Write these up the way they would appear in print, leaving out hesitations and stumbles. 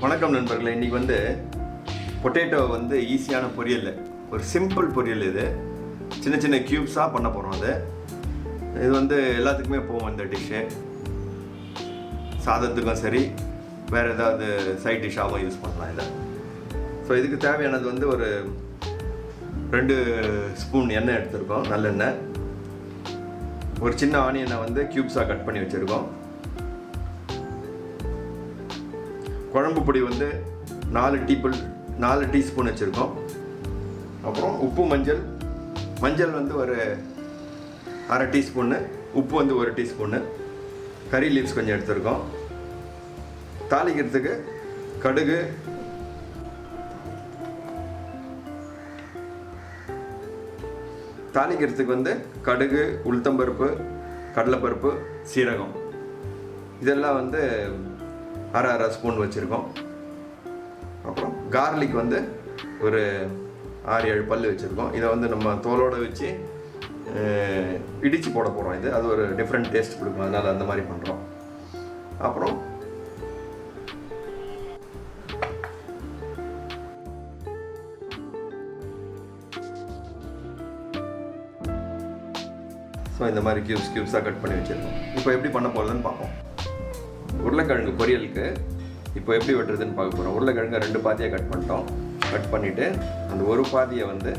வணக்கம் நண்பர்களே. இன்றைக்கி வந்து பொட்டேட்டோ வந்து ஈஸியான பொரியல், ஒரு சிம்பிள் பொரியல். இது சின்ன சின்ன க்யூப்ஸாக பண்ண போகிறோம். இது வந்து எல்லாத்துக்குமே போகும் இந்த டிஷ்ஷு. சாதத்துக்கும் சரி, வேறு ஏதாவது சைட் டிஷ்ஷாகவும் யூஸ் பண்ணலாம் இதை. ஸோ இதுக்கு தேவையானது வந்து ஒரு 2 ஸ்பூன் எண்ணெய் எடுத்துருக்கோம், நல்லெண்ணெய். ஒரு சின்ன ஆனியனை வந்து க்யூப்ஸாக கட் பண்ணி வச்சுருக்கோம். குழம்பு பொடி வந்து 4 டீஸ்பூன் வச்சுருக்கோம். அப்புறம் உப்பு, மஞ்சள் வந்து ஒரு 1/2 டீஸ்பூன்னு, உப்பு வந்து 1 டீஸ்பூன்னு, கறி லீவ்ஸ் கொஞ்சம் எடுத்துருக்கோம். தாளிக்கிறதுக்கு கடுகு, உளுத்தம்பருப்பு, கடலைப்பருப்பு, சீரகம், இதெல்லாம் வந்து 1/2 ஸ்பூன் வச்சுருக்கோம். அப்புறம் கார்லிக் வந்து ஒரு 6-7 பல் வச்சுருக்கோம். இதை வந்து நம்ம தோலோடு வச்சு இடித்து போட போகிறோம். அது ஒரு டிஃப்ரெண்ட் டேஸ்ட் கொடுக்கும், அதனால் அந்த மாதிரி பண்ணுறோம். அப்புறம் ஸோ இந்த மாதிரி க்யூப்ஸாக கட் பண்ணி வச்சுருக்கோம். இப்போ எப்படி பண்ண போகிறதுன்னு பார்ப்போம். உருளைக்கிழங்கு பொரியலுக்கு இப்போ எப்படி வெட்டுறதுன்னு பார்க்க போகிறோம். உருளைக்கிழங்கு 2 பாதியாக கட் பண்ணிட்டோம். கட் பண்ணிவிட்டு அந்த ஒரு பாதியை வந்து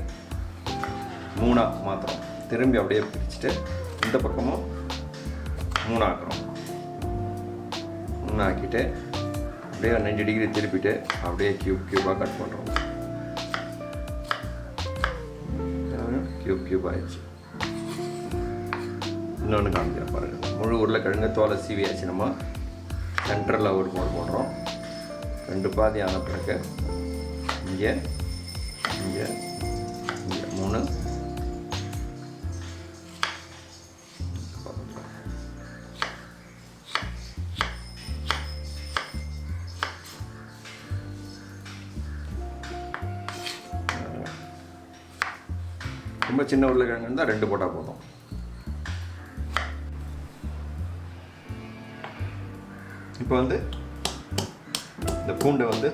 3 மாத்திரம் திரும்பி அப்படியே பிரிச்சுட்டு இந்த பக்கமும் 3 ஆக்குறோம். 3 ஆக்கிட்டு அப்படியே 90 டிகிரி திருப்பிட்டு அப்படியே க்யூபாக கட் பண்ணுறோம். க்யூப் ஆயிடுச்சு. இன்னொன்று காமிக்கிறேன் பாருங்கள். முழு உருளைக்கிழங்கு தோலை சீவியாச்சு. நம்ம சென்டரில் ஒரு கோடு போடுறோம். 2 பாதி ஆன பிறகு இங்கே 3, ரொம்ப சின்ன உருளைக்கிழங்கு இருந்தால் 2 போட்டால் போதும். இப்போ வந்து இந்த பூண்டை வந்து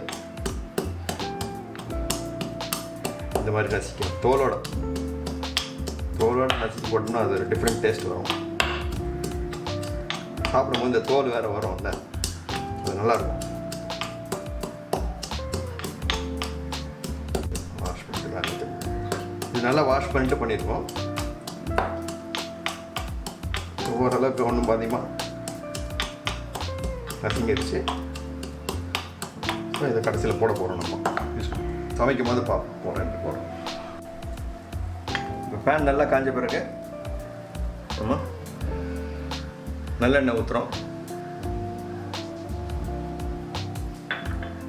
இந்த மாதிரி நசிக்கணும். தோலோட நசிச்சு போட்டோம்னா அது ஒரு டிஃப்ரெண்ட் டேஸ்ட் வரும். சாப்பிடும்போது இந்த தோல் வேறு வரும்ல, அது நல்லாயிருக்கும். வாஷ் பண்ணிட்டு இது நல்லா வாஷ் பண்ணிட்டு பண்ணிடுவோம். ஓரளவுக்கு ஒன்றும் பாதியமாக நசிங்கிடுச்சு. இதை கடைசியில் போட போகிறோம். நம்ம சமைக்கும் போது போடுறோம். இப்போ பேன் நல்லா காஞ்ச பிறகு நம்ம நல்லெண்ணெய் ஊற்றுறோம்.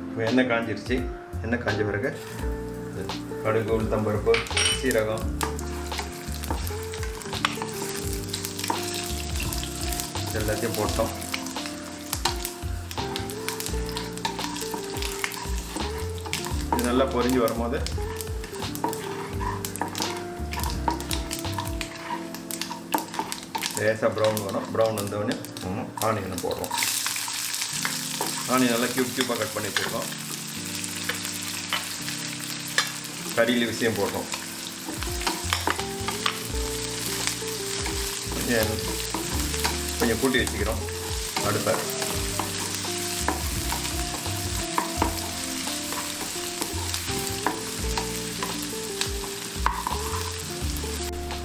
இப்போ எண்ணெய் காஞ்சிருச்சு. எண்ணெய் காஞ்ச பிறகு கடுகு, உளுத்தம்பருப்பு, சீரகம், எல்லாத்தையும் போட்டோம். இது நல்லா பொரிஞ்சு வரும்போது லேசாக ப்ரௌன் வரும். ப்ரௌன் வந்தோடனே ஆனியனை போடுறோம். ஆனியன் நல்லா க்யூபாக கட் பண்ணி வச்சுருக்கோம். கறி லீவ்ஸையும் போடுறோம். கொஞ்சம் கூட்டி வச்சுக்கிறோம். அடுப்பை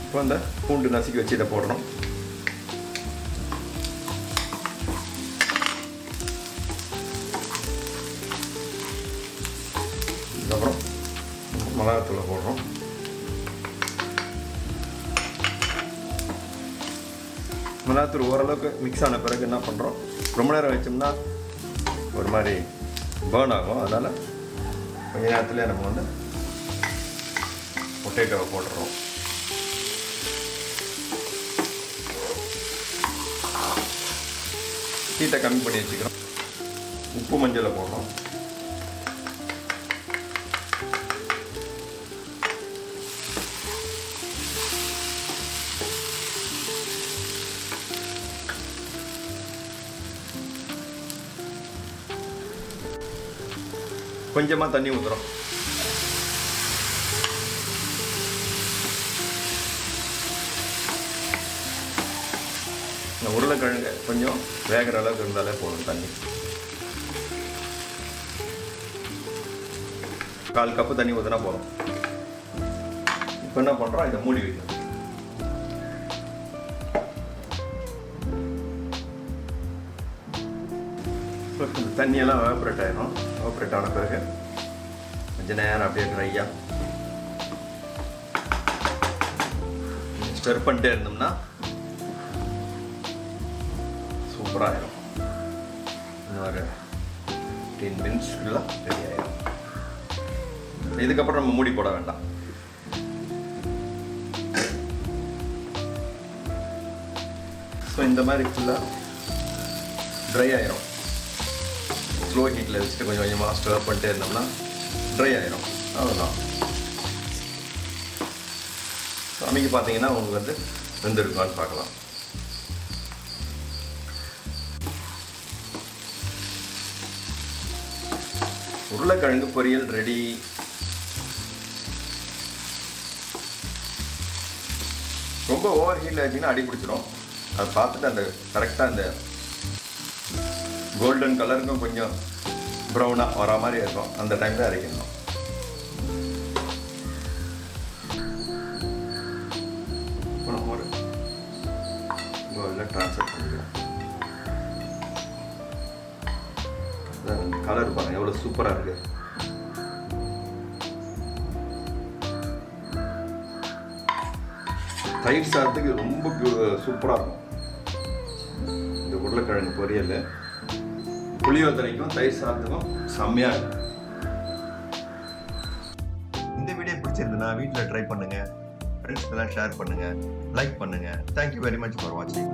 இப்போ அந்த பூண்டு நசுக்கி வச்சு இதை போடுறோம். அதுக்கப்புறம் மிளகாத்தூளை போடுறோம். மிளகாத்தூள் ஓரளவுக்கு மிக்ஸ் ஆன பிறகு என்ன பண்ணுறோம், ரொம்ப நேரம் வச்சோம்னா ஒரு மாதிரி பேர்ன் ஆகும். அதனால் கொஞ்ச நேரத்துலேயே நம்ம வந்து பொட்டேட்டோவை போடுறோம். ஹீட்டை கம்மி பண்ணி வச்சுக்கிறோம். உப்பு, மஞ்சளை போடுறோம். கொஞ்சமாக தண்ணி ஊற்றுறோம். இந்த உருளைக்கிழங்கு கொஞ்சம் வேகிற அளவுக்கு இருந்தாலே போதும். தண்ணி 1/4 கப்பு தண்ணி ஊற்றினா போதும். இப்போ என்ன பண்ணுறோம், இதை மூடி வைக்கணும். தண்ணியெல்லாம் எவாப்ரேட் ஆகிடும். எவாப்ரேட் ஆன பிறகு கொஞ்சம் நேரம் அப்படியே ட்ரையாக ஸ்டர் பண்ணிட்டே இருந்தோம்னா சூப்பராக ஆகிடும். இன்னொரு 10 மினிட்ஸ்க்குள்ள ரெடி ஆகிடும். இதுக்கப்புறம் நம்ம மூடி போட வேண்டாம். ஸோ இந்த மாதிரி ஃபுல்லாக ட்ரை ஆகிடும். ஸ்லோ ஹீட்டில் வச்சுட்டு கொஞ்சம் கொஞ்சமாக ஸ்டர் பண்ணிட்டே இருந்தோம்னா ட்ரை ஆகிடும். அவ்வளோதான். சமைக்க பார்த்தீங்கன்னா உங்களுக்கு வந்து வெந்திருக்கான்னு பார்க்கலாம். உருளைக்கிழங்கு பொரியல் ரெடி. ரொம்ப ஓவர் ஹீட்டில் வச்சிங்கன்னா அடி பிடிச்சிடும். அதை பார்த்துட்டு அந்த கரெக்டாக அந்த கோல்டன் கலருக்கும் கொஞ்சம் ப்ரௌனாக வர மாதிரி இருக்கும். அந்த டைமில் அரைக்கணும். ஒரு கோல்டில் ட்ரான்ஸ்ஃபர் பண்ணிக்கலாம். கலர் பாருங்கள் எவ்வளோ சூப்பராக இருக்குது. தயிர் சாதத்துக்கு ரொம்ப சூப்பராக இருக்கும் இந்த உருளைக்கிழங்கு பொரியல். புளியோதரைக்கும் தயிர் சாதத்துக்கும் செம்மையாக இருக்கும். இந்த வீடியோ பிடிச்சிருந்ததுன்னா வீட்டில் ட்ரை பண்ணுங்கள். ஃப்ரெண்ட்ஸ்க்கெல்லாம் ஷேர் பண்ணுங்கள், லைக் பண்ணுங்கள். தேங்க்யூ வெரி மச் ஃபார் வாட்சிங்.